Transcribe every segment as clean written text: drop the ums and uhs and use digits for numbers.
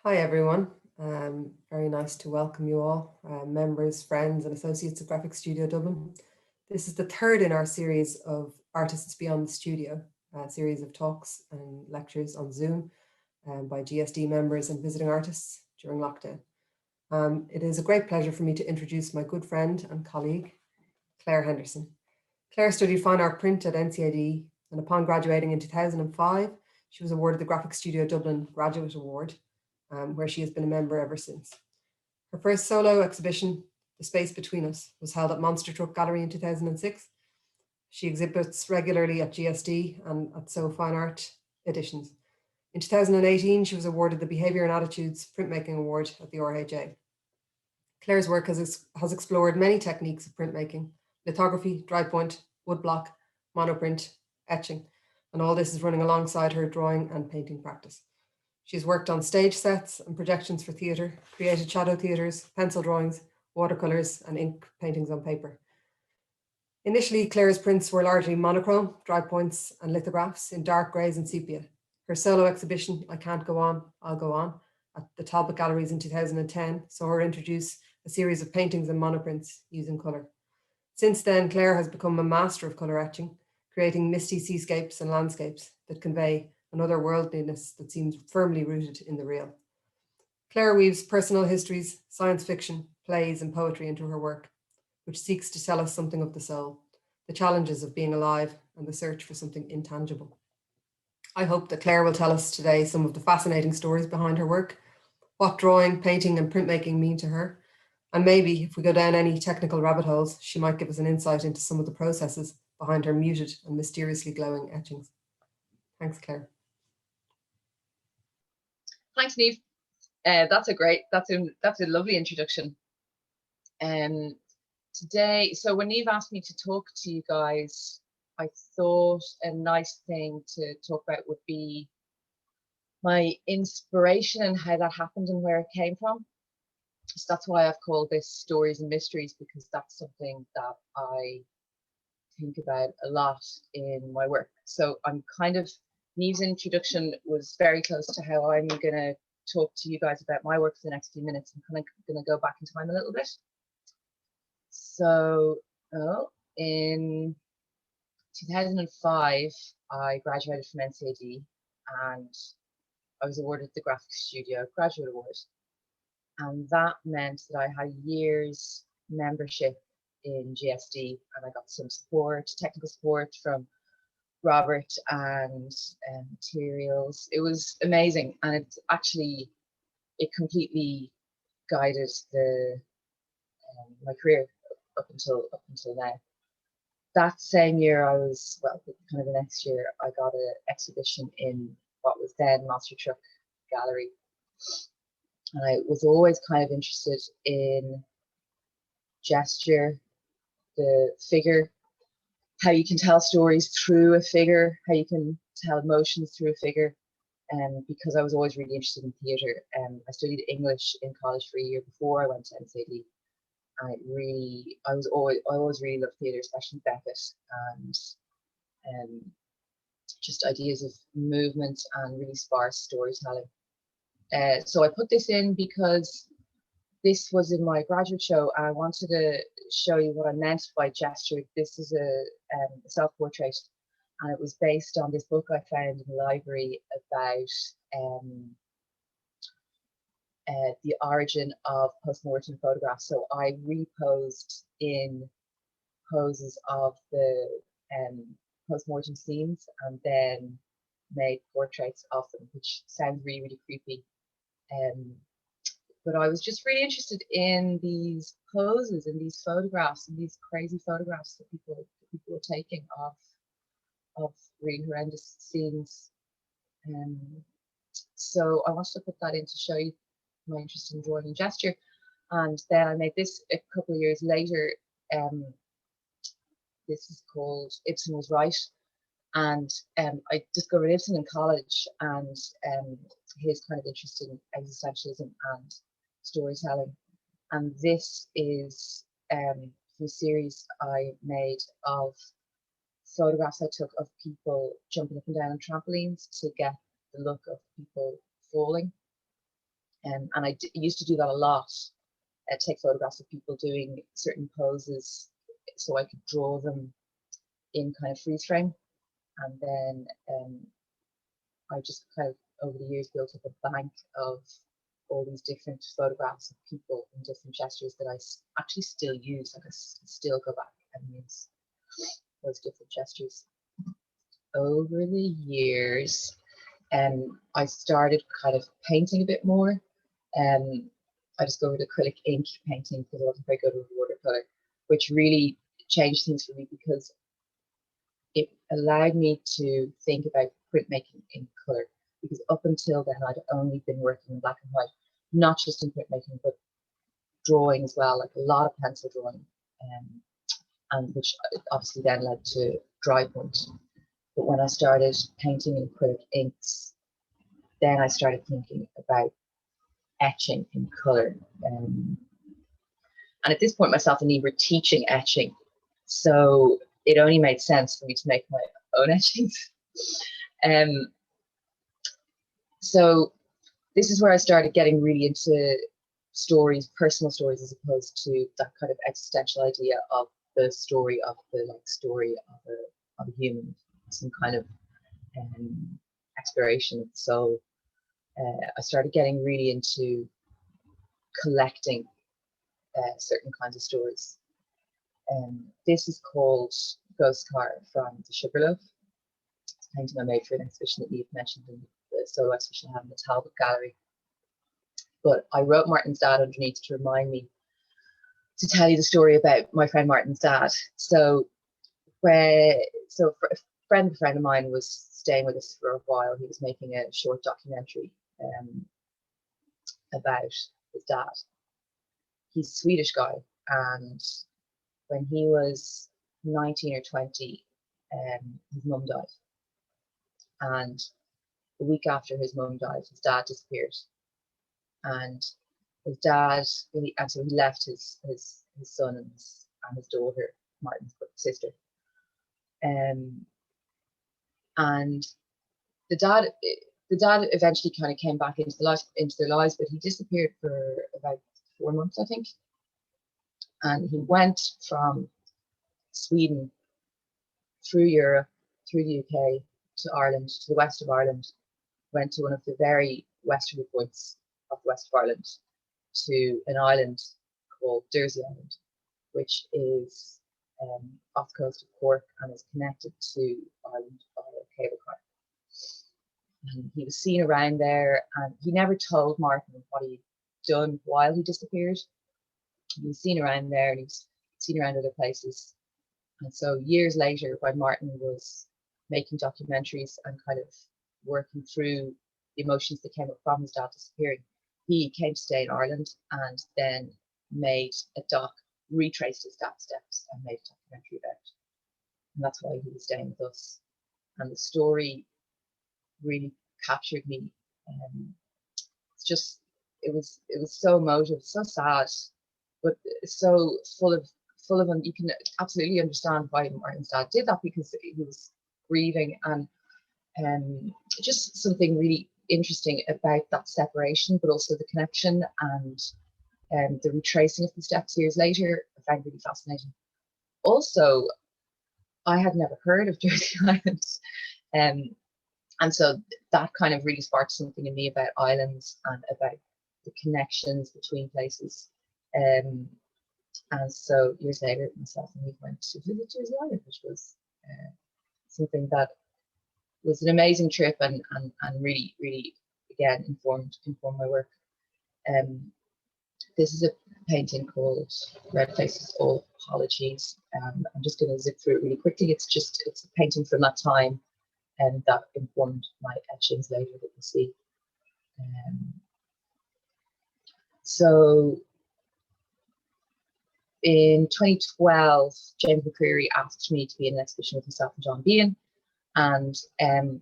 Hi everyone, very nice to welcome you all, members, friends and associates of Graphic Studio Dublin. This is the third in our series of Artists Beyond the Studio, a series of talks and lectures on Zoom by GSD members and visiting artists during lockdown. It is a great pleasure for me to introduce my good friend and colleague, Clare Henderson. Clare studied fine art print at NCAD, and upon graduating in 2005, she was awarded the Graphic Studio Dublin Graduate Award, where she has been a member ever since. Her first solo exhibition, The Space Between Us, was held at Monster Truck Gallery in 2006. She exhibits regularly at GSD and at So Fine Art Editions. In 2018, she was awarded the Behaviour and Attitudes Printmaking Award at the RHA. Clare's work has explored many techniques of printmaking: lithography, dry point, woodblock, monoprint, etching, and all this is running alongside her drawing and painting practice. She's worked on stage sets and projections for theatre, created shadow theatres, pencil drawings, watercolours and ink paintings on paper. Initially, Clare's prints were largely monochrome, dry points and lithographs in dark greys and sepia. Her solo exhibition, I Can't Go On, I'll Go On, at the Talbot Galleries in 2010 saw her introduce a series of paintings and monoprints using colour. Since then, Clare has become a master of colour etching, creating misty seascapes and landscapes that convey an otherworldliness that seems firmly rooted in the real. Clare weaves personal histories, science fiction, plays and poetry into her work, which seeks to tell us something of the soul, the challenges of being alive and the search for something intangible. I hope that Clare will tell us today some of the fascinating stories behind her work, what drawing, painting and printmaking mean to her, and maybe if we go down any technical rabbit holes, she might give us an insight into some of the processes behind her muted and mysteriously glowing etchings. Thanks, Clare. Thanks, Niamh. That's a lovely introduction. Today, so when Niamh asked me to talk to you guys, I thought a nice thing to talk about would be my inspiration and how that happened and where it came from. So that's why I've called this Stories and Mysteries, because that's something that I think about a lot in my work. So Niamh's introduction was very close to how I'm going to talk to you guys about my work for the next few minutes. I'm kind of going to go back in time a little bit. So in 2005, I graduated from NCAD and I was awarded the Graphic Studio Graduate Award. And that meant that I had years membership in GSD, and I got some support, technical support from Robert and materials. It was amazing, and it completely guided my career up until now. That same year, kind of the next year, I got an exhibition in what was then Monster Truck Gallery, and I was always kind of interested in gesture, the figure, how you can tell stories through a figure, how you can tell emotions through a figure. And because I was always really interested in theatre, I studied English in college for a year before I went to NCAD. And I always really loved theatre, especially Beckett and just ideas of movement and really sparse storytelling. So I put this in because this was in my graduate show, and I wanted to show you what I meant by gesture. This is a self-portrait, and it was based on this book I found in the library about the origin of post-mortem photographs. So I reposed in poses of the post-mortem scenes and then made portraits of them, which sounds really, really creepy. But I was just really interested in these poses and these photographs and these crazy photographs that people were taking of really horrendous scenes. So I wanted to put that in to show you my interest in drawing and gesture. And then I made this a couple of years later. This is called Ibsen Was Right. And I discovered Ibsen in college, and his kind of interest in existentialism and storytelling. And this is from a series I made of photographs I took of people jumping up and down on trampolines to get the look of people falling. And I used to do that a lot, take photographs of people doing certain poses so I could draw them in kind of freeze frame. And then I just kind of over the years built up a bank of all these different photographs of people in different gestures that I actually still use. Like I still go back and use those different gestures. Over the years, I started kind of painting a bit more. I discovered acrylic ink painting because I wasn't very good with watercolor, which really changed things for me because it allowed me to think about printmaking in color. Because up until then, I'd only been working in black and white, not just in printmaking, but drawing as well, like a lot of pencil drawing, and which obviously then led to dry point. But when I started painting in acrylic inks, then I started thinking about etching in color. And at this point, myself and Eve were teaching etching. So it only made sense for me to make my own etchings. So this is where I started getting really into stories, personal stories, as opposed to that kind of existential idea of the story of the story of a human, some kind of exploration of the soul. I started getting really into collecting certain kinds of stories. This is called Ghost Car from the Sugarloaf. It's a painting I made for an exhibition that you've mentioned in the solo exhibition I have in the Talbot Gallery. But I wrote Martin's dad underneath to remind me to tell you the story about my friend Martin's dad. So a friend of mine was staying with us for a while. He was making a short documentary about his dad. He's a Swedish guy, and when he was 19 or 20, his mum died. And a week after his mum died, his dad disappeared. And his dad, and so he left his son and his daughter, Martin's sister. And the dad eventually kind of came back into their lives, but he disappeared for about 4 months, I think. And he went from Sweden through Europe, through the UK, to Ireland, to the west of Ireland, went to one of the very westerly points of the west of Ireland, to an island called Dursey Island, which is off the coast of Cork and is connected to Ireland by a cable car. And he was seen around there, and he never told Martin what he'd done while he disappeared. He was seen around there, and he was seen around other places. And so years later, when Martin was making documentaries and kind of working through the emotions that came up from his dad disappearing, he came to stay in Ireland and then made a doc, retraced his dad's steps and made a documentary about it. And that's why he was staying with us. And the story really captured me. It was so emotive, so sad, but so full of them. You can absolutely understand why Martin's dad did that, because he was grieving, and just something really interesting about that separation, but also the connection and the retracing of the steps years later, I found really fascinating. Also, I had never heard of Dursey Island, and so that kind of really sparked something in me about islands and about the connections between places. And so years later, myself and we went to visit Dursey Island, which was something that was an amazing trip, and really, really, again, informed my work. This is a painting called Red Faces, All Apologies. I'm just going to zip through it really quickly. It's a painting from that time, and that informed my etchings later that you see. So in 2012, James McCreary asked me to be in an exhibition with himself and John Bean, and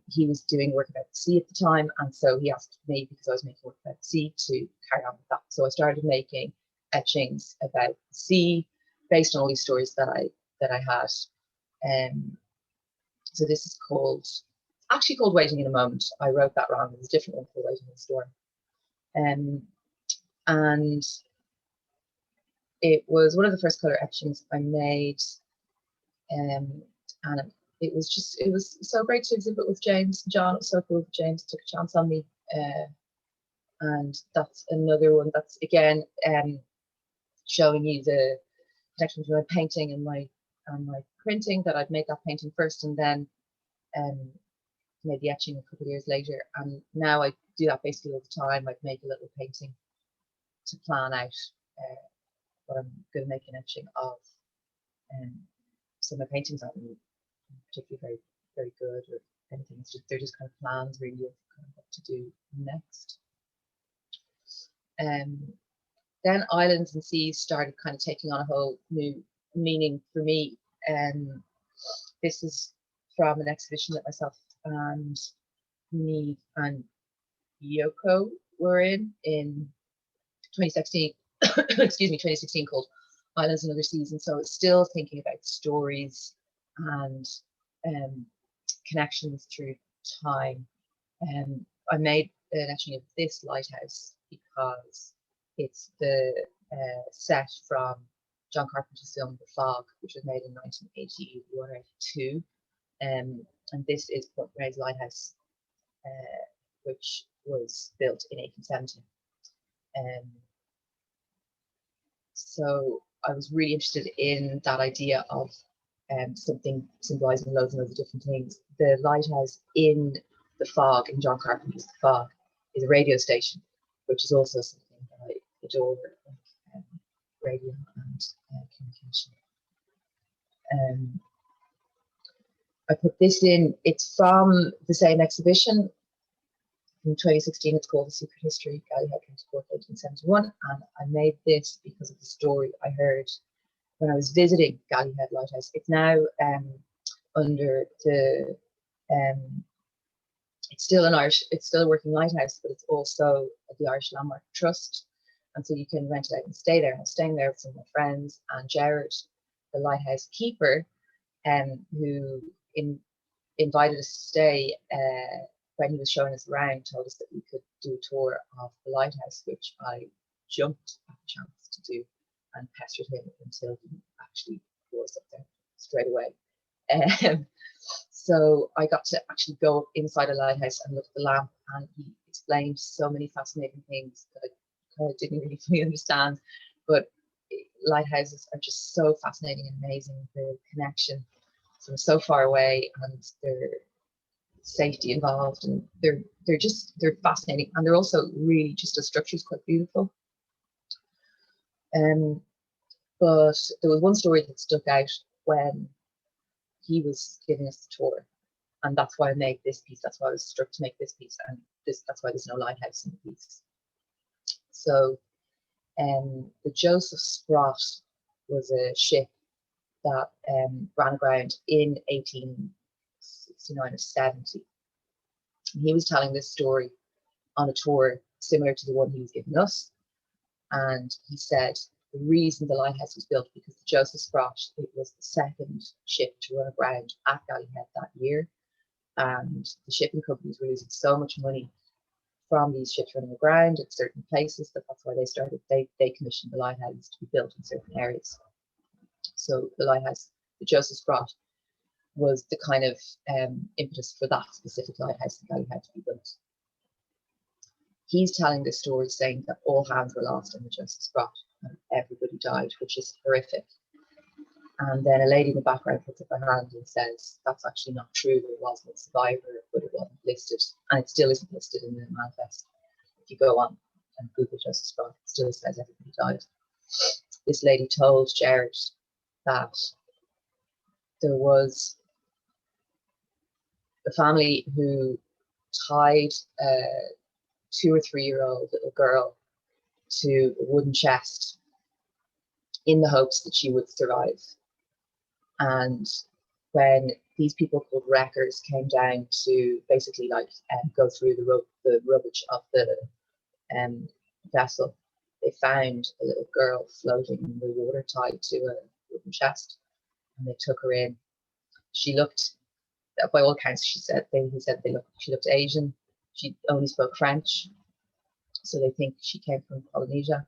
he was doing work about the sea at the time, and so he asked me, because I was making work about the sea, to carry on with that. So I started making etchings about the sea based on all these stories that I had. So this is actually called Waiting in a Moment. I wrote that wrong. There's a different one called Waiting in a Storm. And it was one of the first colour etchings I made, and it was so great to exhibit with James. John, it was so cool. James took a chance on me, and that's another one that's again showing you the connection between my painting and my printing, that I'd made that painting first and then made the etching a couple of years later. And now I do that basically all the time. I'd make a little painting to plan out what I'm going to make an etching of. So my paintings aren't really particularly very, very good or anything. It's just, they're just kind of plans really of kind of what to do next. Then islands and seas started kind of taking on a whole new meaning for me. This is from an exhibition that myself and Neve and Yoko were in 2016, excuse me, 2016, called Islands and Other Seas. And so it's still thinking about stories and connections through time. I made an etching of this lighthouse because it's the set from John Carpenter's film The Fog, which was made in 1981 or 82. And this is Port Grey's Lighthouse, which was built in 1870. So I was really interested in that idea of something symbolizing loads and loads of different things. The lighthouse in The Fog, in John Carpenter's The Fog, is a radio station, which is also something that I adore, like radio and communication. I put this in, it's from the same exhibition from 2016. It's called The Secret History, Gallyhead County Cork, 1871. And I made this because of the story I heard when I was visiting Gallyhead Lighthouse. It's now under the, it's still a working lighthouse, but it's also the Irish Landmark Trust. And so you can rent it out and stay there. I was staying there with some of my friends, and Jared, the lighthouse keeper, who invited us to stay when he was showing us around, told us that we could do a tour of the lighthouse, which I jumped at the chance to do and pestered him until he actually was up there straight away. So I got to actually go up inside a lighthouse and look at the lamp, and he explained so many fascinating things that I kind of didn't really fully understand. But lighthouses are just so fascinating and amazing. The connection from so far away, and their safety involved, and they're fascinating, and they're also really just the structure is quite beautiful. But there was one story that stuck out when he was giving us the tour, and that's why I made this piece. That's why I was struck to make this piece, and that's why there's no lighthouse in the piece. So the Joseph Sprott was a ship that ran aground in 1869 or 70. And he was telling this story on a tour similar to the one he was giving us. And he said the reason the lighthouse was built because the Joseph Sprott, it was the second ship to run aground at Gallyhead that year. And the shipping companies were losing so much money from these ships running aground at certain places that's why they commissioned the lighthouse to be built in certain areas. So the lighthouse, the Joseph Sprott, was the kind of impetus for that specific lighthouse that Gallyhead to be built. He's telling this story saying that all hands were lost on the Joseph Sprott and everybody died, which is horrific. And then a lady in the background puts up her hand and says, that's actually not true. There was no survivor, but it wasn't listed. And it still isn't listed in the manifest. If you go on and Google Joseph Sprott, it still says everybody died. This lady told Jared that there was a family who tied a 2 or 3 year old little girl to a wooden chest in the hopes that she would survive. And when these people called wreckers came down to basically go through the rubbish of the vessel, they found a little girl floating in the water tied to a wooden chest, and they took her in. She looked, by all accounts, she looked Asian. She only spoke French, So they think she came from Polynesia.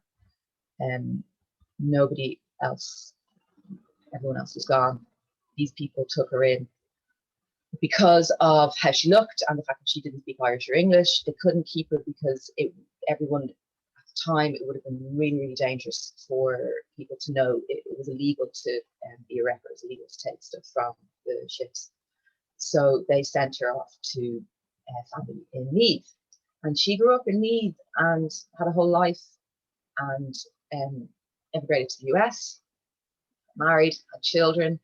Nobody else, everyone else was gone. These people took her in because of how she looked and the fact that she didn't speak Irish or English. They couldn't keep her because everyone at the time, it would have been really, really dangerous for people to know. It was illegal to be a wrecker. It was illegal to take stuff from the ships. So they sent her off to a family in Meath. And she grew up in Meath and had a whole life, and emigrated to the US, married, had children.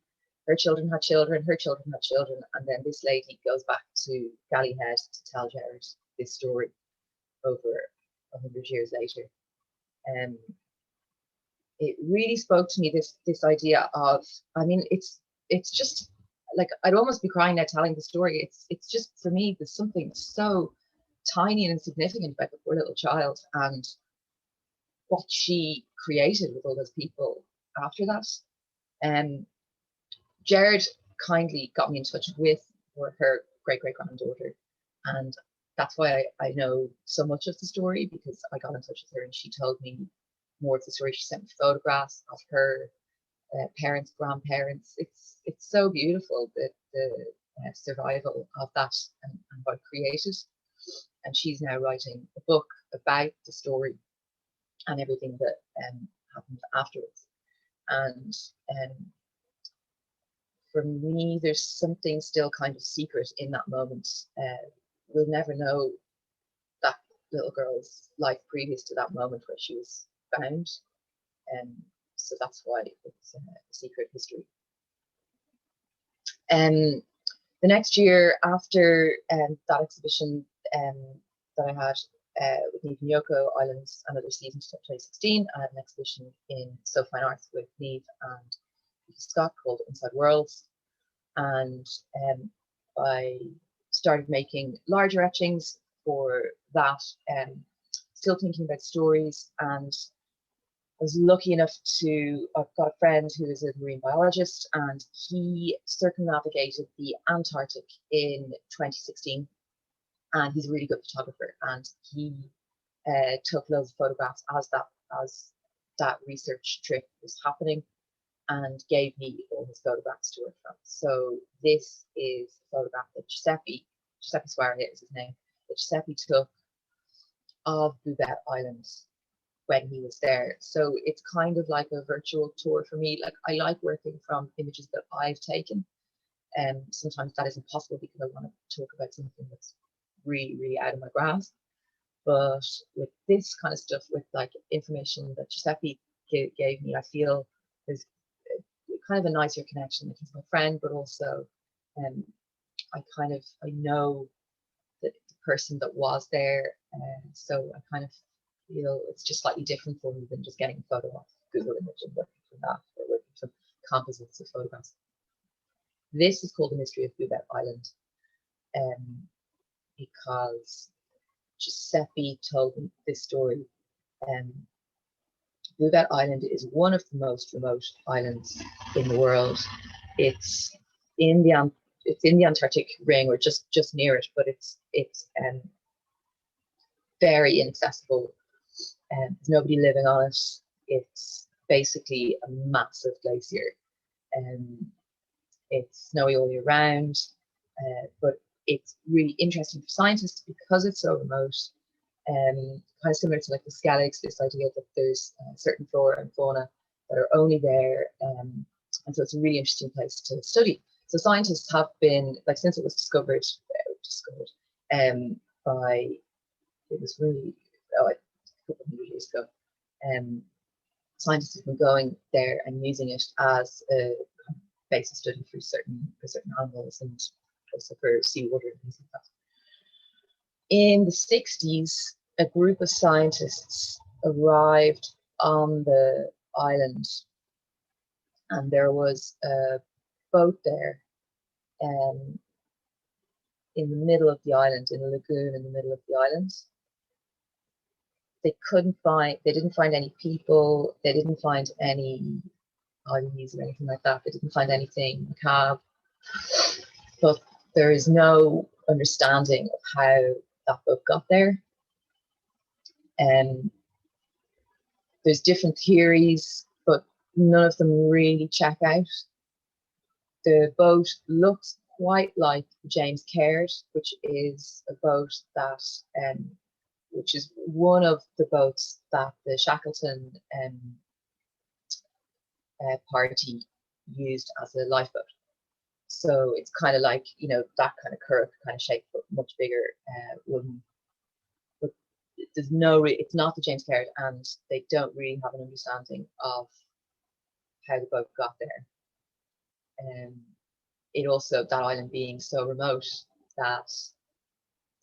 Her children had children, her children had children, and then this lady goes back to Gallyhead to tell Jared this story over 100 years later. It really spoke to me, this idea of, I mean, it's just like, I'd almost be crying now telling the story. It's just, for me, there's something so tiny and insignificant about the poor little child and what she created with all those people after that. Jared kindly got me in touch with her great-great-granddaughter, and that's why I know so much of the story, because I got in touch with her and she told me more of the story. She sent me photographs of her parents, grandparents. It's so beautiful, the survival of that and what it created. And she's now writing a book about the story and everything that happened afterwards. And for me, there's something still kind of secret in that moment. We'll never know that little girl's life previous to that moment where she was found. So that's why it's a secret history. The next year, after that exhibition that I had with Niamh and Yoko, Islands and Other Seasons 2016, I had an exhibition in So Fine Arts with Niamh and Scott called Inside Worlds, and I started making larger etchings for that, still thinking about stories. And I was lucky enough I've got a friend who is a marine biologist, and he circumnavigated the Antarctic in 2016, and he's a really good photographer, and he took loads of photographs as that research trip was happening, and gave me all his photographs to work from. So this is a photograph that Giuseppe Soaria is his name, that Giuseppe took of Bluebet Island when he was there. So it's kind of like a virtual tour for me. Like, I like working from images that I've taken, and sometimes that isn't possible because I want to talk about something that's really, really out of my grasp. But with this kind of stuff, with like information that Giuseppe gave me, I feel there's kind of a nicer connection. Like, he's my friend, but also I know the person that was there, so I kind of feel it's just slightly different for me than just getting a photo off Google image and working from that, or working from composites of photographs. This is called The Mystery of Bluebet Island, because Giuseppe told me this story. Bluebet Island is one of the most remote islands in the world. It's in the Antarctic ring, or just near it, but it's very inaccessible. There's nobody living on it. It's basically a massive glacier. It's snowy all year round, but it's really interesting for scientists because it's so remote. Kind of similar to like the Skelligs, this idea that there's certain flora and fauna that are only there, and so it's a really interesting place to study. So scientists have been, like, since it was discovered by, it was really a couple of years ago, scientists have been going there and using it as a base of study for certain animals, and also for seawater and things like that. In the 60s, a group of scientists arrived on the island, and there was a boat there in the middle of the island, in a lagoon in the middle of the island. They didn't find any people, they didn't find any IDs or anything like that, they didn't find anything macabre, but there is no understanding of how that boat got there. There's different theories, but none of them really check out. The boat looks quite like James Caird, which is a boat that, which is one of the boats that the Shackleton party used as a lifeboat. So it's kind of like, you know, that kind of curved kind of shape, but much bigger wooden. But there's no, it's not the James Caird, and they don't really have an understanding of how the boat got there. It also, that island being so remote that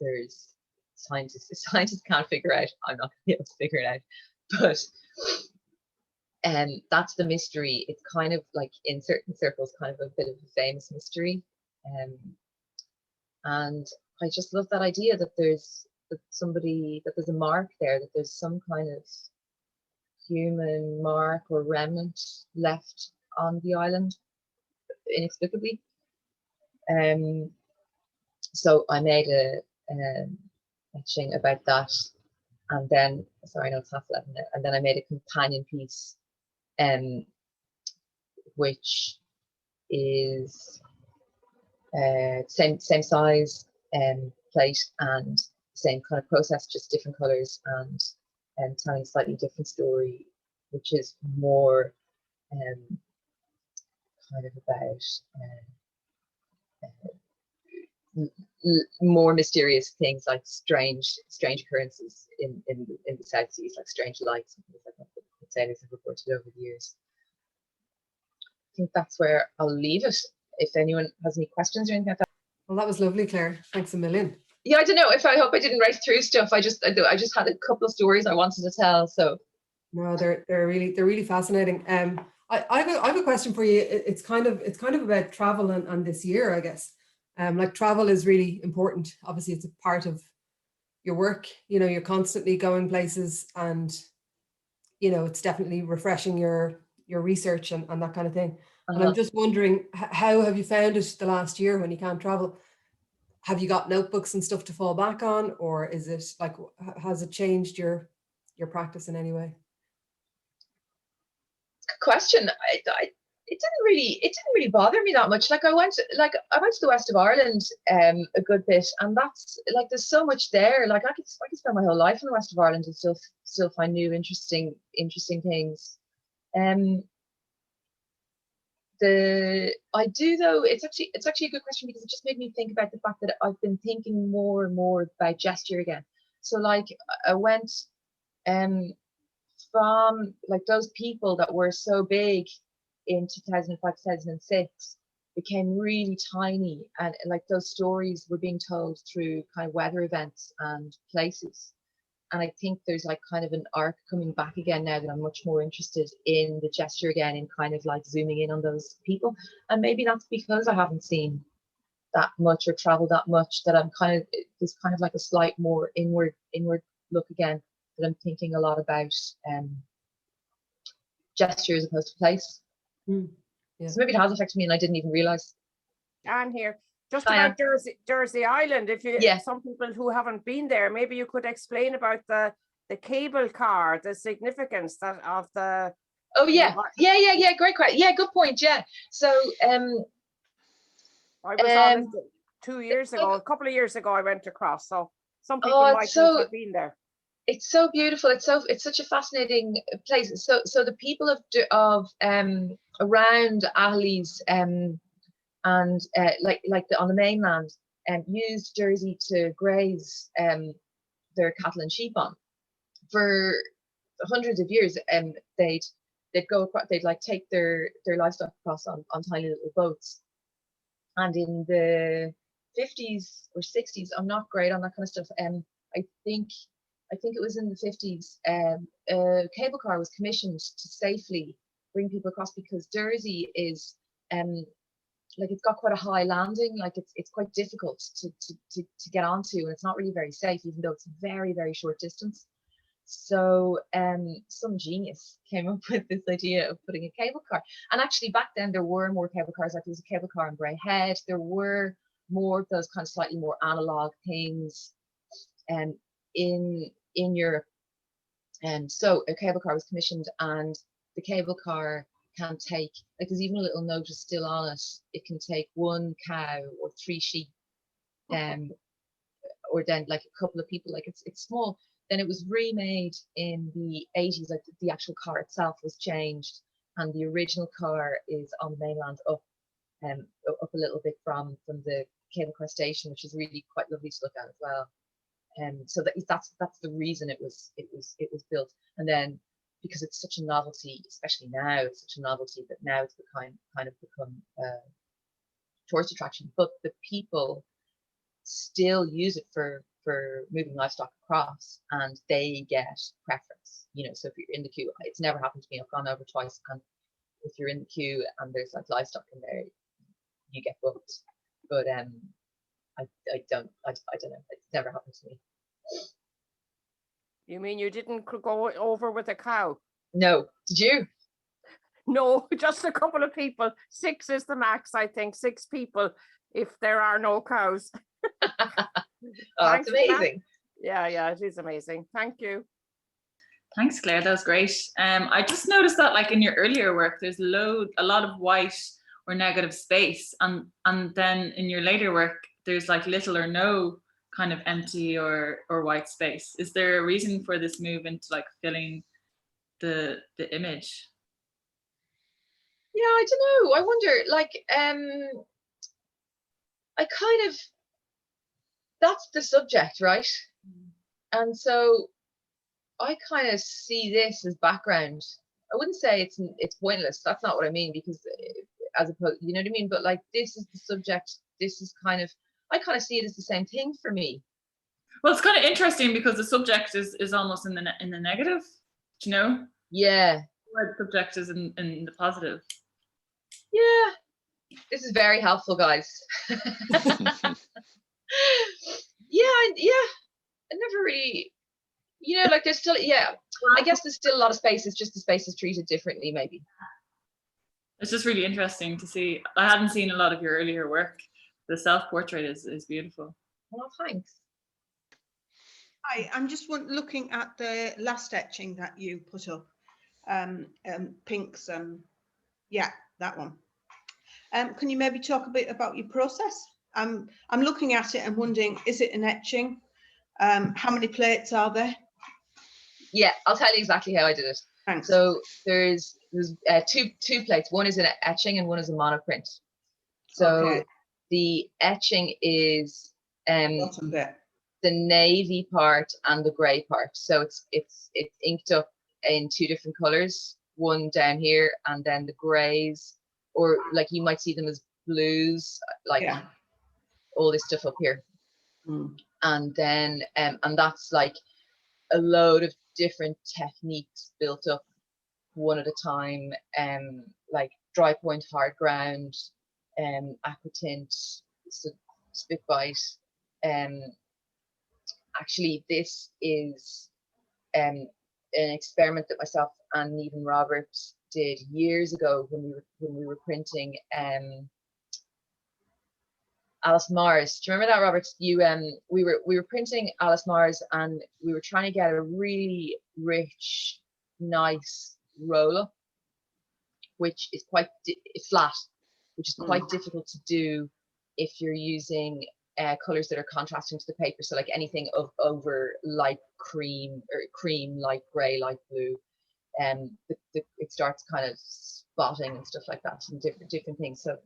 there's scientists can't figure out. I'm not gonna be able to figure it out, but that's the mystery. It's kind of like, in certain circles, kind of a bit of a famous mystery, and I just love that idea that there's a mark there, that there's some kind of human mark or remnant left on the island inexplicably. So I made a etching about that, and then, sorry, no, it's half 11 now, and then I made a companion piece, which is same size plate and same kind of process, just different colors, and telling a slightly different story, which is more kind of about more mysterious things, like strange occurrences in the South Seas, like strange lights and things like that sailors have reported over the years. I think that's where I'll leave it. If anyone has any questions or anything like that. Well, that was lovely, Claire. Thanks a million. Yeah, I don't know, I hope I didn't race through stuff. I just had a couple of stories I wanted to tell. So no, they're really fascinating. I have a question for you. It's kind of about travel and this year, I guess. Like, travel is really important. Obviously, it's a part of your work. You know, you're constantly going places, and you know, it's definitely refreshing your research and that kind of thing. And I'm just wondering, how have you found it the last year when you can't travel? Have you got notebooks and stuff to fall back on, or is it like, has it changed your practice in any way? Good question. It didn't really bother me that much. Like, I went to the west of Ireland a good bit, and that's like, there's so much there. Like, I could spend my whole life in the west of Ireland and still find new interesting things. I do, though. It's actually a good question, because it just made me think about the fact that I've been thinking more and more about gesture again. So like, I went from like those people that were so big in 2005, 2006 became really tiny, and like those stories were being told through kind of weather events and places. And I think there's like kind of an arc coming back again now, that I'm much more interested in the gesture again, in kind of like zooming in on those people. And maybe that's because I haven't seen that much or traveled that much, that I'm kind of, there's kind of like a slight more inward look again, that I'm thinking a lot about gesture as opposed to place. Yeah. So maybe it has affected me and I didn't even realize. Anne here. Just about Jersey Island, some people who haven't been there, maybe you could explain about the cable car, the significance of the. Oh yeah, great question. Yeah, good point. Yeah, so I was on it 2 years ago, a couple of years ago. I went across, so some people might not have been there. It's so beautiful. It's such a fascinating place. So the people of around Ahli's and like on the mainland used Jersey to graze their cattle and sheep on for hundreds of years. They'd go across, they'd like take their livestock across on tiny little boats. And in the 50s or 60s, I'm not great on that kind of stuff. I think it was in the 50s, a cable car was commissioned to safely bring people across, because Jersey is like, it's got quite a high landing. Like, it's quite difficult to get onto, and it's not really very safe, even though it's a very, very short distance. So some genius came up with this idea of putting a cable car. And actually back then there were more cable cars. Like, there was a cable car in Bray Head. There were more of those kind of slightly more analog things in Europe. And so a cable car was commissioned, and the cable car can take, like, there's even a little notice still on it. It can take 1 cow or 3 sheep, or then like a couple of people. Like it's small. Then it was remade in the 80s. Like the actual car itself was changed, and the original car is on the mainland up a little bit from the cable car station, which is really quite lovely to look at as well. So that's the reason it was built. And then because it's such a novelty, especially now, it's such a novelty that now it's kind of become a tourist attraction. But the people still use it for moving livestock across, and they get preference. You know, so if you're in the queue, it's never happened to me. I've gone over twice, and if you're in the queue and there's like livestock in there, you get booked. But I don't know. It's never happened to me. You mean you didn't go over with a cow? No. Did you? No, just a couple of people. 6 is the max, I think. 6 people if there are no cows. Oh, that's amazing. Yeah, it is amazing. Thank you. Thanks, Claire. That was great. I just noticed that, like in your earlier work, there's a lot of white or negative space, and then in your later work, there's like little or no kind of empty or white space. Is there a reason for this move into like filling the image? Yeah, I don't know. I wonder, like, I kind of, that's the subject, right? And so I kind of see this as background. I wouldn't say it's pointless. That's not what I mean, because as opposed, you know what I mean? But like, this is the subject. This is kind of, I kind of see it as the same thing for me. Well, it's kind of interesting because the subject is almost in the negative, you know? Yeah. Where the subject is in the positive. Yeah. This is very helpful, guys. Yeah. I never really, you know, like there's still, I guess there's still a lot of space. It's just the space is treated differently, maybe. It's just really interesting to see. I hadn't seen a lot of your earlier work. The self-portrait is beautiful. Well, thanks. Hi, I'm just looking at the last etching that you put up. Pinks, yeah, that one. Can you maybe talk a bit about your process? I'm looking at it and wondering, is it an etching? How many plates are there? Yeah, I'll tell you exactly how I did it. Thanks. So there's two plates. One is an etching and one is a monoprint. So okay. The etching is bottom bit. The navy part and the grey part. So it's inked up in 2 different colors. One down here, and then the greys, or like you might see them as blues, like all this stuff up here. And then and that's like a load of different techniques built up one at a time, like dry point, hard ground, aquatint, spit bite. Actually, this is an experiment that myself and even Robert did years ago when we were printing Alice Mars. Do you remember that, Robert? We were printing Alice Mars, and we were trying to get a really rich, nice roll up, which is quite flat, which is quite difficult to do if you're using colors that are contrasting to the paper. So like anything over light cream or cream, light gray, light blue, it starts kind of spotting and stuff like that, and different things. So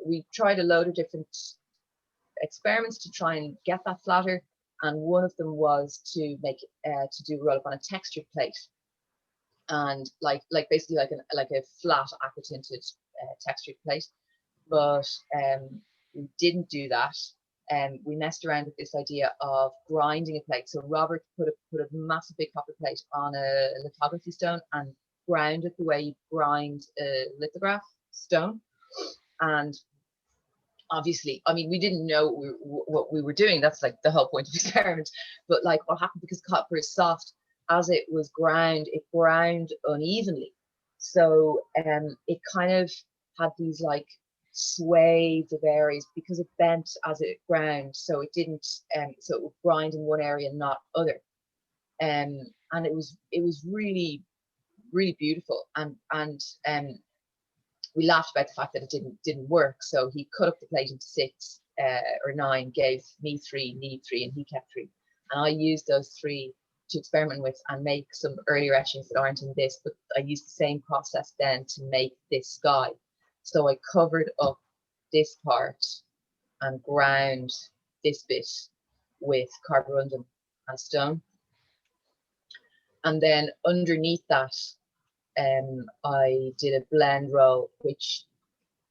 we tried a load of different experiments to try and get that flatter, and one of them was to make to do roll up on a textured plate, and like basically like a flat aqua tinted textured plate. But we didn't do that. We messed around with this idea of grinding a plate. So Robert put a massive big copper plate on a lithography stone and ground it the way you grind a lithograph stone. And obviously, I mean, we didn't know what we were doing. That's like the whole point of the experiment. But like what happened, because copper is soft, as it was ground, it ground unevenly. So it kind of had these like swathes of areas because it bent as it ground. So it didn't, so it would grind in one area, not other. and it was really beautiful, and we laughed about the fact that it didn't work. So he cut up the plate into 6 or 9, gave me 3, Neve 3, and he kept 3, and I used those 3 to experiment with and make some earlier etchings that aren't in this, but I used the same process then to make this sky. So I covered up this part and ground this bit with carborundum and stone, and then underneath that I did a blend roll, which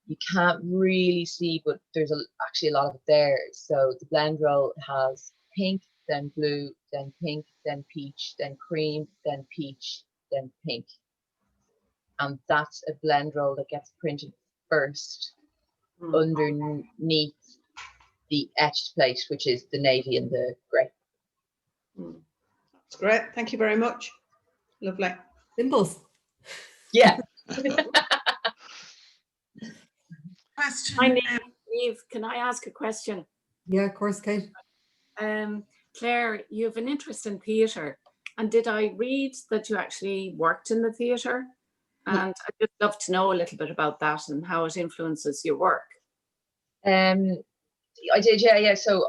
you can't really see, but there's actually a lot of it there. So the blend roll has pink, then blue, then pink, then peach, then cream, then peach, then pink. And that's a blend roll that gets printed first underneath the etched plate, which is the navy and the grey. That's great. Thank you very much. Lovely. Dimples. Yeah. Question. Hi, Neve. Can I ask a question? Yeah, of course, Kate. Claire, you have an interest in theatre, and did I read that you actually worked in the theatre? And I'd just love to know a little bit about that and how it influences your work. I did, yeah. So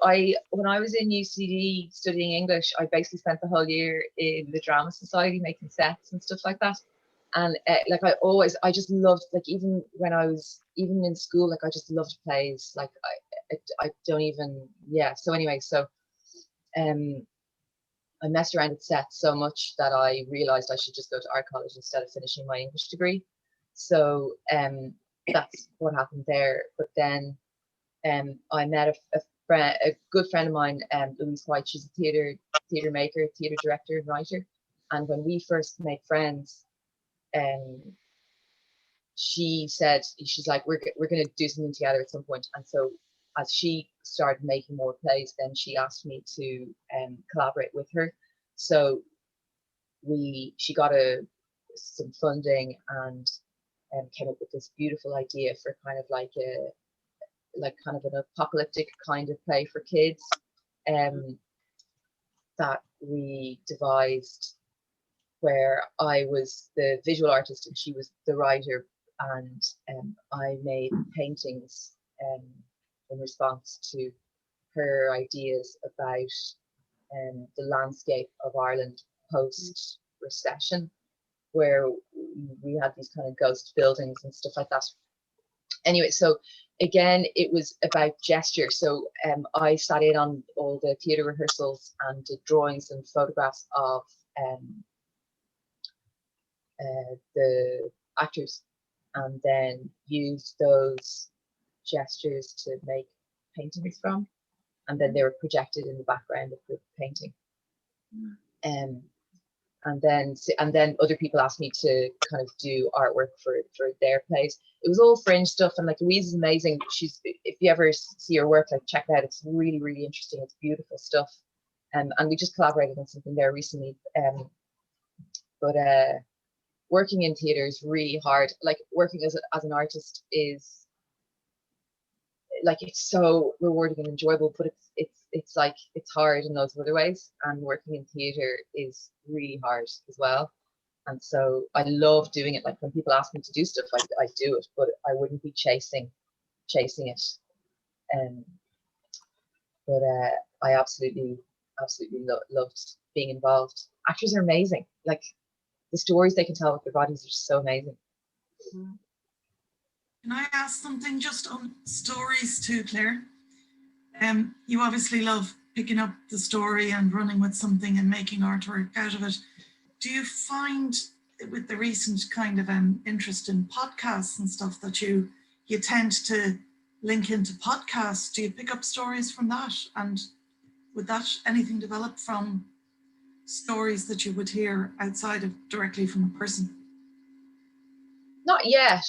when I was in UCD studying English, I basically spent the whole year in the drama society making sets and stuff like that. And like I just loved, like, even when I was in school, like I just loved plays. Like I don't even, yeah. So anyway, so I messed around with sets so much that I realized I should just go to art college instead of finishing my English degree. So that's what happened there. But then I met a good friend of mine, Louise White. She's a theatre maker, theatre director, and writer. And when we first made friends, she said, she's like, we're going to do something together at some point. And so as she started making more plays, then she asked me to collaborate with her. So she got some funding and came up with this beautiful idea for kind of like kind of an apocalyptic kind of play for kids that we devised, where I was the visual artist and she was the writer, and I made paintings in response to her ideas about the landscape of Ireland post-recession, where we had these kind of ghost buildings and stuff like that. Anyway, so again, it was about gesture. So I sat in on all the theatre rehearsals and did drawings and photographs of the actors, and then used those gestures to make paintings from, and then they were projected in the background of the painting. And then other people asked me to kind of do artwork for their plays. It was all fringe stuff, and like Louise is amazing. If you ever see her work, like check it out. It's really, really interesting. It's beautiful stuff. And we just collaborated on something there recently. But working in theatre is really hard. Like working as an artist is like, it's so rewarding and enjoyable, but it's like, it's hard in those other ways. And working in theatre is really hard as well. And so I love doing it. Like when people ask me to do stuff, I do it, but I wouldn't be chasing it. But I absolutely loved being involved. Actors are amazing. Like the stories they can tell with their bodies are so amazing. Can I ask something just on stories too, Claire? You obviously love picking up the story and running with something and making artwork out of it. Do you find with the recent kind of interest in podcasts and stuff that you tend to link into podcasts? Do you pick up stories from that? And would that anything develop from stories that you would hear outside of directly from a person? Not yet.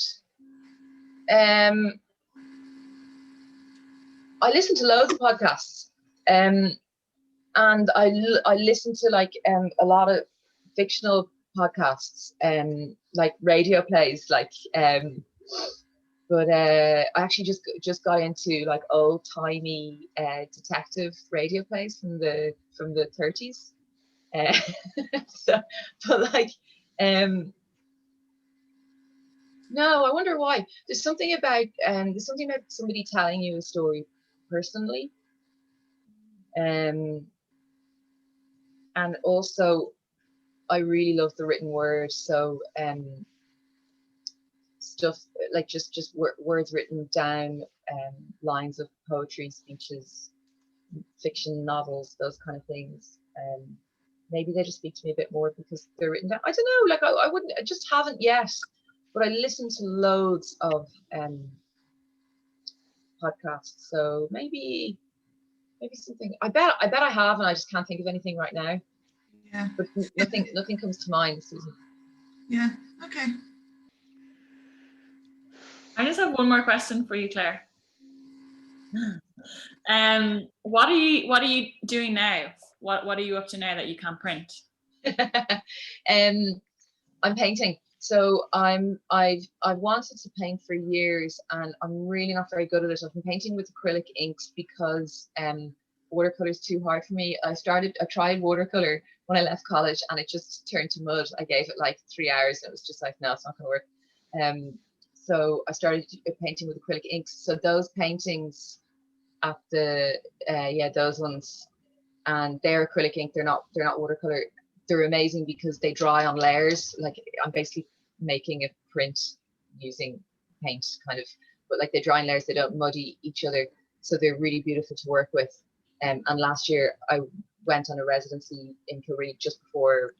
I listen to loads of podcasts, and I listen to like a lot of fictional podcasts, like radio plays, like but I actually just got into like old timey detective radio plays from the 30s. So, but like, no, I wonder why. There's something about somebody telling you a story personally, and also I really love the written word. So stuff like just words written down, lines of poetry, speeches, fiction, novels, those kind of things. Maybe they just speak to me a bit more because they're written down. I don't know, like I wouldn't, I just haven't yet, but I listen to loads of podcasts, so maybe something. I bet I have, and I just can't think of anything right now. Yeah. But nothing comes to mind, Susan. Yeah. Okay. I just have one more question for you, Claire. What are you doing now? What are you up to now that you can't print? I'm painting. So I've wanted to paint for years, and I'm really not very good at it. I've been painting with acrylic inks because watercolor is too hard for me. I tried watercolor when I left college, and it just turned to mud. I gave it like 3 hours, and it was just like, no, it's not going to work. So I started painting with acrylic inks. So those paintings at the those ones, and they're acrylic ink. They're not watercolor. They're amazing because they dry on layers. Like I'm basically making a print using paint, kind of, but like they dry in layers. They don't muddy each other, so they're really beautiful to work with. And last year I went on a residency in Kilree just before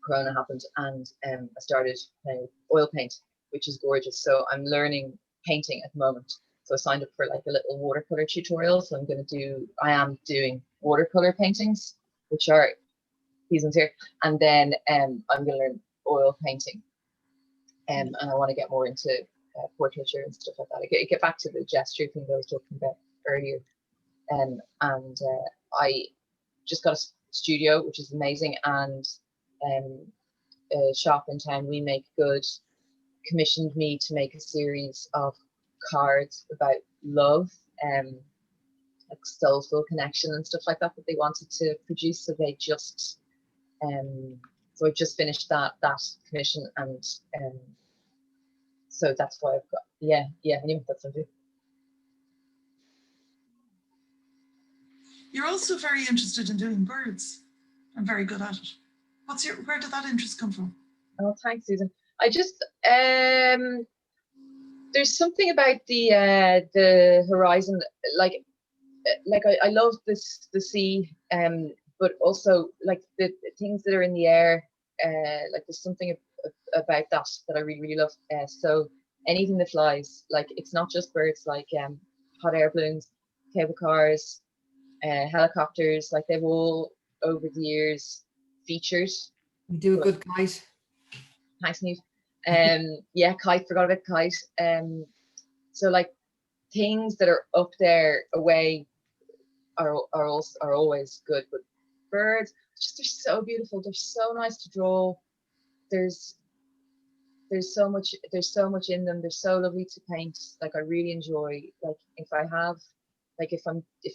Corona happened, and I started playing oil paint, which is gorgeous. So I'm learning painting at the moment. So I signed up for like a little watercolor tutorial. So I am doing watercolor paintings, which are these ones here, and then I'm going to learn oil painting, and I want to get more into portraiture and stuff like that. I get back to the gesture thing that I was talking about earlier, and I just got a studio, which is amazing, and a shop in town, We Make Good, commissioned me to make a series of cards about love, like soulful connection and stuff like that they wanted to produce. So they just so I just finished that commission, and so that's why I've got anyway, that's what I do. You're also very interested in doing birds and very good at it. Where did that interest come from? Oh, thanks, Susan. I just there's something about the horizon, like I love the sea, but also like the things that are in the air, like there's something about that I really, really love. So anything that flies, like it's not just birds, like hot air balloons, cable cars, helicopters, like they've all over the years featured. You do a good kite. Thanks, Neve. Yeah, kite, forgot about kite. So like things that are up there away are always good, but birds, they're so beautiful. They're so nice to draw. There's so much in them. They're so lovely to paint. Like I really enjoy, like if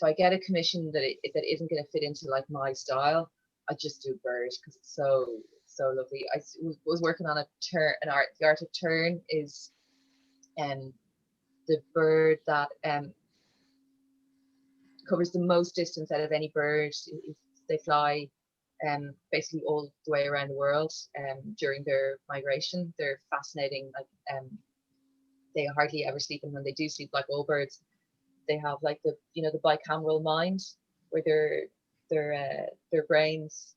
I get a commission that isn't going to fit into like my style, I just do birds because it's so lovely. I was working on the art of tern is the bird that covers the most distance out of any bird. They fly basically all the way around the world during their migration. They're fascinating. Like they hardly ever sleep, and when they do sleep, like all birds, they have like the bicameral mind, where their brains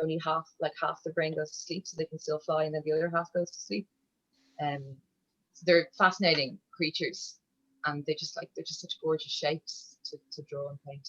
only half the brain goes to sleep, so they can still fly, and then the other half goes to sleep. So they're fascinating creatures, and they're just such gorgeous shapes to draw and paint.